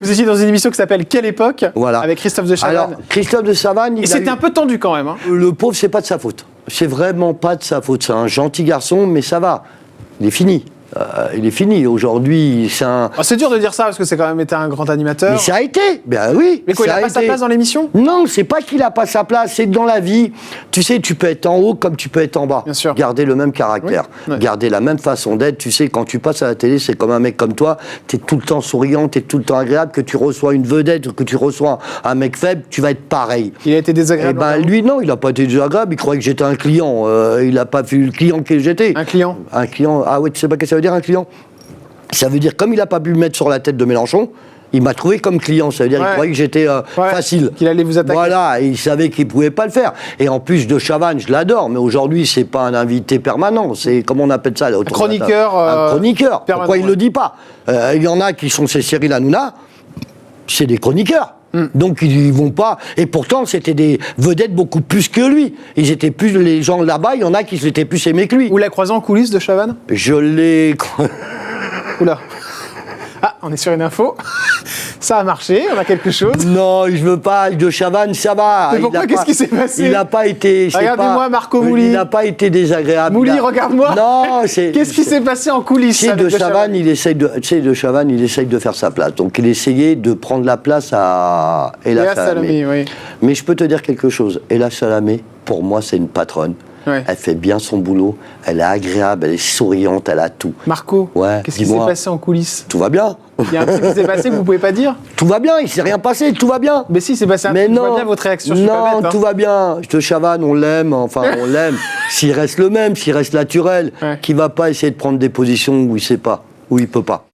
Vous étiez dans une émission qui s'appelle Quelle époque, voilà. Avec Christophe de Chavannes. Alors, Christophe de Chavannes... Et c'était un peu tendu quand même. Hein. Le pauvre, c'est pas de sa faute. C'est vraiment pas de sa faute. C'est un gentil garçon, mais ça va. Il est fini. Il est fini. Aujourd'hui, c'est un... Oh, c'est dur de dire ça, parce que c'est quand même été un grand animateur. Mais ça a été. Ben oui. Mais quoi, il n'a pas sa place dans l'émission? Non, c'est pas qu'il n'a pas sa place. C'est dans la vie. Tu sais, tu peux être en haut comme tu peux être en bas. Bien sûr. Garder le même caractère. Oui. Ouais. Garder la même façon d'être. Tu sais, quand tu passes à la télé, c'est comme un mec comme toi. Tu es tout le temps souriant, tu es tout le temps agréable. Que tu reçois une vedette, que tu reçois un mec faible, tu vas être pareil. Il a été désagréable. Eh ben, lui, non, il n'a pas été désagréable. Il croyait que j'étais un client. Il n'a pas vu le client que j'étais. Un client? Un client. Ah oui, tu sais pas ce que ça veut dire, un client? Ça veut dire, comme il n'a pas pu me mettre sur la tête de Mélenchon, il m'a trouvé comme client. Ça veut dire qu'il croyait que j'étais facile. Qu'il allait vous attaquer. Voilà, et il savait qu'il ne pouvait pas le faire. Et en plus, de Chavannes, je l'adore, mais aujourd'hui, c'est pas un invité permanent. C'est, comment on appelle ça, un chroniqueur. Un chroniqueur. Permanent. Pourquoi il ne le dit pas? Il y en a qui sont, c'est Cyril Hanouna, c'est des chroniqueurs. Donc ils vont pas, et pourtant c'était des vedettes beaucoup plus que lui. Ils étaient plus, les gens là-bas, il y en a qui étaient plus aimés que lui. Vous l'avez croisé en coulisses de Chavannes? Je l'ai... Oula. Ah, on est sur une info. Ça a marché, on a quelque chose. Non, je veux pas, de Chavannes, ça va. Mais pourquoi, qu'est-ce qui s'est passé? Il n'a pas été... Regardez-moi Marco Mouli. Il n'a pas été désagréable. Mouli, regarde-moi. Non, c'est... Qu'est-ce qui s'est passé en coulisses? Tu sais, de Chavannes, il essaye de faire sa place. Donc il essayait de prendre la place à Ella Salamé. Oui. Mais je peux te dire quelque chose. Ella Salamé, pour moi, c'est une patronne. Ouais. Elle fait bien son boulot, elle est agréable, elle est souriante, elle a tout. Marco, ouais, qu'est-ce qui s'est passé en coulisses? Tout va bien. Il y a un truc qui s'est passé que vous pouvez pas dire? Tout va bien, il s'est rien passé, tout va bien. Mais si, c'est passé un truc, je vois bien votre réaction. Non, tout va bien. Je te Chavannes, on l'aime, enfin on l'aime. S'il reste le même, s'il reste naturel, qui va pas essayer de prendre des positions où il sait pas, où il peut pas.